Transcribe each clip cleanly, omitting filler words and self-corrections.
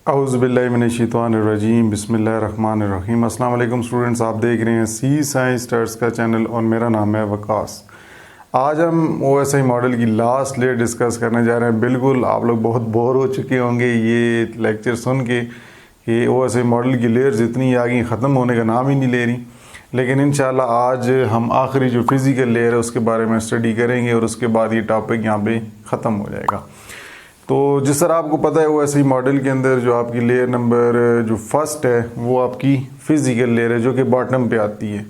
औज़ुबिल्लाहिमिनश्शैतानिर्रजीम बिस्मिल्लाहिर्रहमानिर्रहीम। अस्सलाम वालेकुम स्टूडेंट्स, आप देख रहे हैं सी साइंस स्टार्स का चैनल और मेरा नाम है वकास। आज हम OSI मॉडल की लास्ट लेयर डिस्कस करने जा रहे हैं। बिल्कुल आप लोग बहुत बोर हो चुके होंगे ये लेक्चर सुन के कि OSI मॉडल की लेयर्स इतनी आगे ख़त्म होने का नाम ही नहीं ले रही, लेकिन इंशाल्लाह आज हम आखिरी जो फिज़िकल लेयर है उसके बारे में स्टडी करेंगे और उसके बाद ये टॉपिक यहाँ पे ख़त्म हो जाएगा। तो जिस तरह आपको पता है OSI मॉडल के अंदर जो आपकी लेयर नंबर जो फर्स्ट है वो आपकी फ़िज़िकल लेयर है जो कि बॉटम पे आती है।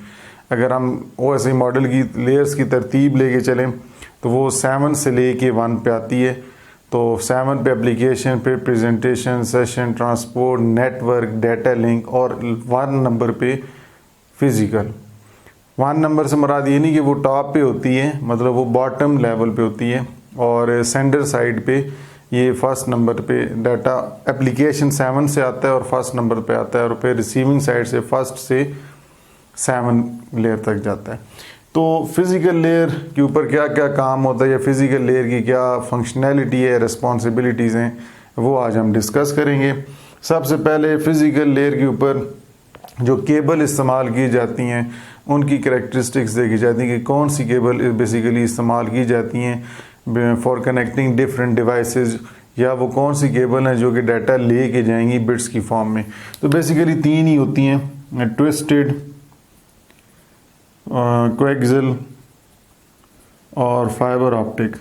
अगर हम OSI मॉडल की लेयर्स की तरतीब लेके चलें तो वो 7 से लेके 1 पे आती है। तो 7 पे एप्लीकेशन, पे presentation, session, transport, network, data link और 1 नंबर पे फ़िज़िकल। 1 नंबर से मुराद ये नहीं कि वो टॉप पे होती है, मतलब वो बॉटम लेवल पे होती है। और सेंडर साइड पे ये फर्स्ट नंबर पे डाटा एप्लीकेशन 7 से आता है और फर्स्ट नंबर पे आता है, और फिर रिसीविंग साइड से फर्स्ट से 7 लेयर तक जाता है। तो फिज़िकल लेयर के ऊपर क्या क्या काम होता है या फिज़िकल लेयर की क्या फंक्शनैलिटी है, रिस्पॉन्सिबिलिटीज़ हैं, वो आज हम डिस्कस करेंगे। सबसे पहले फ़िज़िकल लेयर के ऊपर जो केबल इस्तेमाल की जाती हैं उनकी करैक्टरिस्टिक्स देखी जाती हैं कि कौन सी केबल बेसिकली इस्तेमाल की जाती हैं फॉर कनेक्टिंग डिफरेंट डिवाइसेस, या वो कौन सी केबल है जो कि डाटा ले के जाएंगी बिट्स की फॉर्म में। तो बेसिकली 3 ही होती हैं, ट्विस्टेड, कोएक्सियल और फाइबर ऑप्टिक।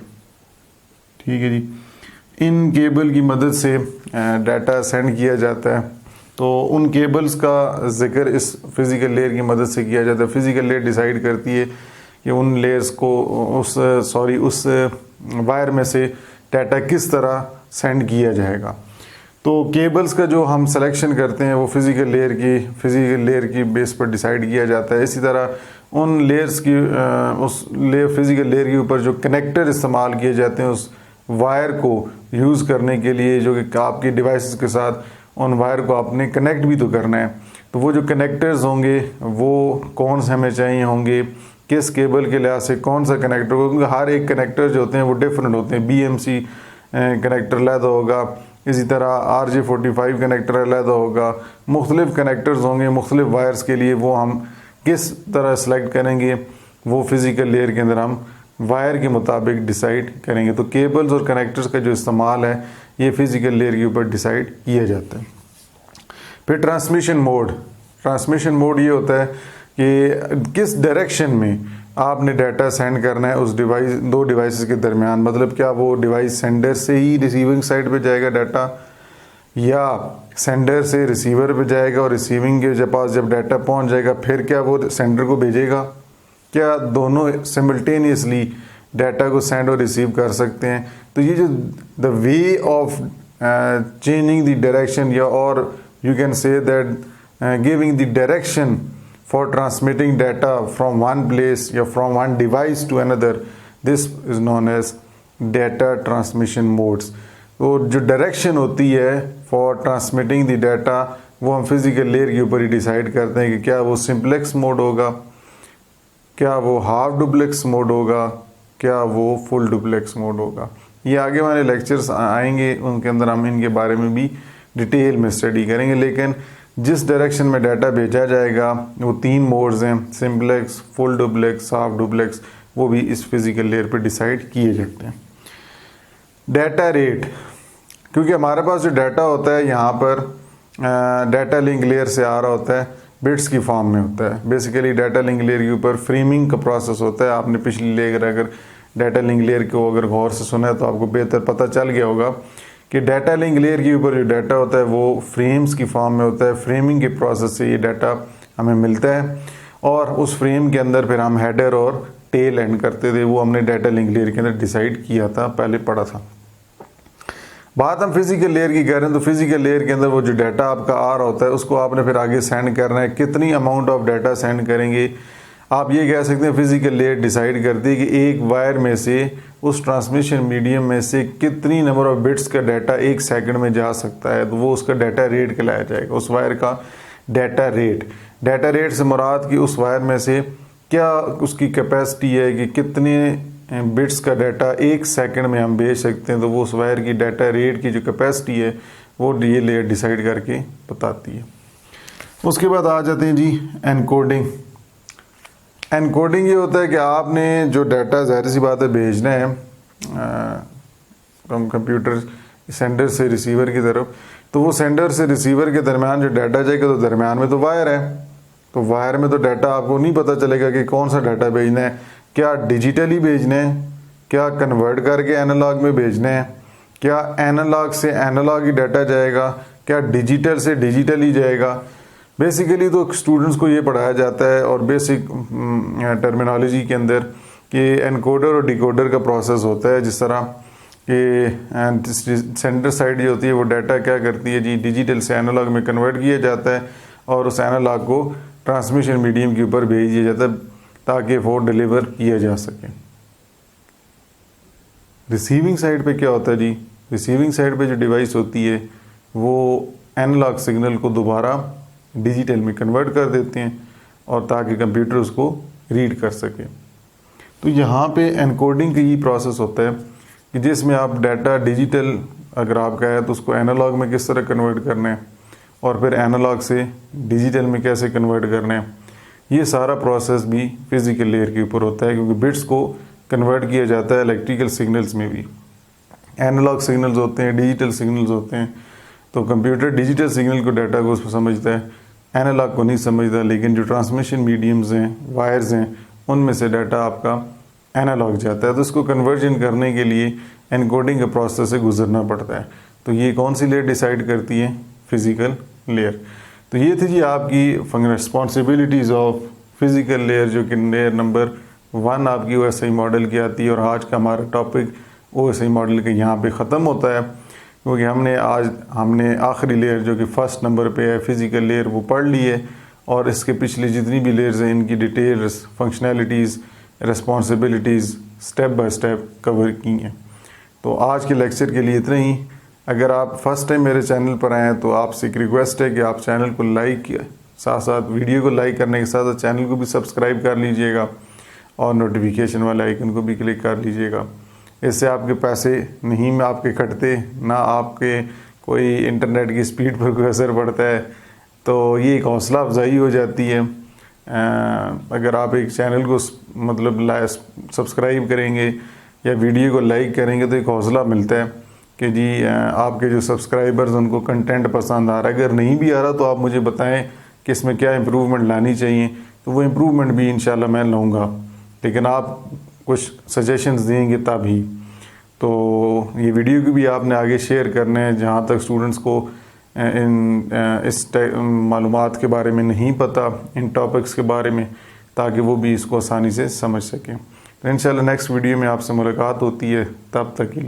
ठीक है जी। इन केबल की मदद से डाटा सेंड किया जाता है। तो उन केबल्स का जिक्र इस फिज़िकल लेयर की मदद से किया जाता है। फिज़िकल लेयर डिसाइड करती है कि उन लेयर्स को उस वायर में से डाटा किस तरह सेंड किया जाएगा। तो केबल्स का जो हम सिलेक्शन करते हैं वो फिज़िकल लेयर की बेस पर डिसाइड किया जाता है। इसी तरह उन लेयर्स की फिज़िकल लेयर के ऊपर जो कनेक्टर इस्तेमाल किए जाते हैं उस वायर को यूज़ करने के लिए, जो कि आपकी डिवाइसेस के साथ उन वायर को आपने कनेक्ट भी तो करना है। तो वो जो कनेक्टर्स होंगे वो कौन से हमें चाहिए होंगे, किस केबल के लिहाज से कौन सा कनेक्टर होगा, क्योंकि हर एक कनेक्टर जो होते हैं वो डिफरेंट होते हैं। BMC कनेक्टर अलहदा होगा, इसी तरह RJ45 कनेक्टर अलहदा होगा, मुख्तलिफ कनेक्टर्स होंगे मुख्तलिफ वायर्स के लिए। वो हम किस तरह सेलेक्ट करेंगे वो फिज़िकल लेयर के अंदर हम वायर के मुताबिक डिसाइड करेंगे। तो केबल्स और कनेक्टर्स का जो इस्तेमाल है ये फिज़िकल लेयर के ऊपर डिसाइड किया जाता है। फिर ट्रांसमिशन मोड ये होता है कि किस डायरेक्शन में आपने डाटा सेंड करना है उस दो डिवाइसेस के दरमियान। मतलब क्या वो डिवाइस सेंडर से ही रिसीविंग साइड पे जाएगा डाटा, या सेंडर से रिसीवर पे जाएगा और रिसीविंग के पास जब डाटा पहुंच जाएगा फिर क्या वो सेंडर को भेजेगा। क्या दोनों सिमिल्टेनियसली डाटा को सेंड और रिसीव कर सकते हैं। तो ये जो the way of changing the direction, या और you can say that giving the direction for transmitting data from one place या from one device to another, this is known as data transmission modes। तो जो direction होती है for transmitting the data वो हम physical layer के ऊपर ही decide करते हैं कि क्या वो सिंप्लेक्स मोड होगा, क्या वो हाफ डुप्लेक्स मोड होगा, क्या वो फुल डुप्लेक्स मोड होगा। ये आगे वाले लेक्चर्स आएंगे उनके अंदर हम इनके बारे में भी डिटेल में स्टडी करेंगे। लेकिन जिस डायरेक्शन में डाटा भेजा जाएगा वो 3 मोड्स हैं, simplex, full duplex, half duplex, वो भी इस फिज़िकल लेयर पर डिसाइड किए जाते हैं। डाटा रेट, क्योंकि हमारे पास जो डाटा होता है यहाँ पर डाटा लिंक लेयर से आ रहा होता है, बिट्स की फॉर्म में होता है। बेसिकली डाटा लिंक लेयर के ऊपर फ्रेमिंग का प्रोसेस होता है। आपने पिछली लेयर अगर डाटा लिंक लेयर को अगर गौर से सुना है तो आपको बेहतर पता चल गया होगा कि डाटा लिंक लेयर के ऊपर जो डाटा होता है वो फ्रेम्स की फॉर्म में होता है। फ्रेमिंग के प्रोसेस से ये डाटा हमें मिलता है और उस फ्रेम के अंदर फिर हम हेडर और टेल एंड करते थे। वो हमने डाटा लिंक लेयर के अंदर डिसाइड किया था, पहले पढ़ा था। बात हम फिज़िकल लेयर की कर रहे हैं तो फिज़िकल लेयर के अंदर वो जो डाटा आपका आ रहा होता है उसको आपने फिर आगे सेंड करना है। कितनी अमाउंट ऑफ डाटा सेंड करेंगे, आप ये कह सकते हैं फिज़िकल लेयर डिसाइड करती है कि एक वायर में से उस ट्रांसमिशन मीडियम में से कितनी नंबर ऑफ बिट्स का डाटा 1 सेकंड में जा सकता है। तो वो उसका डाटा रेट कहलाया जाएगा, उस वायर का डाटा रेट से मुराद कि उस वायर में से क्या उसकी कैपेसिटी है कि कितने बिट्स का डाटा 1 सेकंड में हम भेज सकते हैं। तो वो उस वायर की डाटा रेट की जो कैपेसिटी है वो ये लेयर डिसाइड करके बताती है। उसके बाद आ जाते हैं जी एनकोडिंग। एनकोडिंग ये होता है कि आपने जो डाटा ज़ाहिर सी बात है भेजना है कंप्यूटर सेंडर से रिसीवर की तरफ, तो वो सेंडर से रिसीवर के दरमियान जो डाटा जाएगा तो दरमियान में तो वायर है, तो वायर में तो डाटा आपको नहीं पता चलेगा कि कौन सा डाटा भेजना है, क्या डिजिटली भेजना है, क्या कन्वर्ट करके एनालॉग में भेजना है, क्या एनालॉग से एनालॉग ही डाटा जाएगा, क्या डिजिटल से डिजिटल ही जाएगा। बेसिकली तो स्टूडेंट्स को ये पढ़ाया जाता है और बेसिक टर्मिनोलॉजी के अंदर कि एनकोडर और डिकोडर का प्रोसेस होता है। जिस तरह कि सेंटर साइड जो होती है वो डाटा क्या करती है जी, डिजिटल से एनालॉग में कन्वर्ट किया जाता है और उस एनालॉग को ट्रांसमिशन मीडियम के ऊपर भेज दिया जाता है ताकि वो डिलीवर किया जा सके। रिसीविंग साइड पे क्या होता है जी, रिसीविंग साइड पे जो डिवाइस होती है वो एनालॉग सिग्नल को दोबारा डिजिटल में कन्वर्ट कर देते हैं और ताकि कंप्यूटर उसको रीड कर सके। तो यहाँ पे एनकोडिंग का ये प्रोसेस होता है कि जिसमें आप डाटा डिजिटल अगर आपका है तो उसको एनालॉग में किस तरह कन्वर्ट करना है और फिर एनालॉग से डिजिटल में कैसे कन्वर्ट करना है, ये सारा प्रोसेस भी फिजिकल लेयर के ऊपर होता है क्योंकि बिट्स को कन्वर्ट किया जाता है इलेक्ट्रिकल सिग्नल्स में भी। एनालॉग सिग्नल्स होते हैं, डिजिटल सिग्नल्स होते हैं, तो कंप्यूटर डिजिटल सिग्नल को डाटा को समझता है, एनालॉग को नहीं समझता, लेकिन जो ट्रांसमिशन मीडियम्स हैं, वायर्स हैं, उनमें से डाटा आपका एनालॉग जाता है। तो इसको कन्वर्जन करने के लिए एनकोडिंग के प्रोसेस से गुजरना पड़ता है। तो ये कौन सी लेयर डिसाइड करती है, फिजिकल लेयर। तो ये थी जी आपकी रिस्पॉन्सिबिलिटीज़ ऑफ फिजिकल लेयर, जो कि लेयर नंबर 1 आपकी OSI मॉडल की आती है। और आज का हमारा टॉपिक OSI मॉडल के यहाँ पे ख़त्म होता है क्योंकि हमने आखिरी लेयर जो कि फर्स्ट नंबर पे है फिजिकल लेयर वो पढ़ ली है और इसके पिछली जितनी भी लेयर्स हैं इनकी details, functionalities, responsibilities step by step cover की हैं। तो आज के लेक्चर के लिए इतना ही। अगर आप फर्स्ट टाइम मेरे चैनल पर आए हैं तो आपसे एक रिक्वेस्ट है कि आप चैनल को लाइक, साथ साथ वीडियो को लाइक करने के साथ साथ चैनल को भी सब्सक्राइब कर लीजिएगा और नोटिफिकेशन वाले आइकन को भी क्लिक कर लीजिएगा। इससे आपके पैसे नहीं आपके कटते, ना आपके कोई इंटरनेट की स्पीड पर कोई असर पड़ता है, तो ये एक हौसला अफजाई हो जाती है। अगर आप एक चैनल को मतलब सब्सक्राइब करेंगे या वीडियो को लाइक करेंगे तो एक हौसला मिलता है कि जी आपके जो सब्सक्राइबर्स उनको कंटेंट पसंद आ रहा है। अगर नहीं भी आ रहा तो आप मुझे बताएं कि इसमें क्या इम्प्रूवमेंट लानी चाहिए, तो वो इम्प्रूवमेंट भी इंशाल्लाह मैं लाऊंगा, लेकिन आप कुछ सजेशंस देंगे तभी। तो ये वीडियो को भी आपने आगे शेयर करना है जहाँ तक स्टूडेंट्स को इस मालूमात के बारे में नहीं पता, इन टॉपिक्स के बारे में, ताकि वो भी इसको आसानी से समझ सकें। तो इंशाल्लाह नेक्स्ट वीडियो में आपसे मुलाकात होती है, तब तक के लिए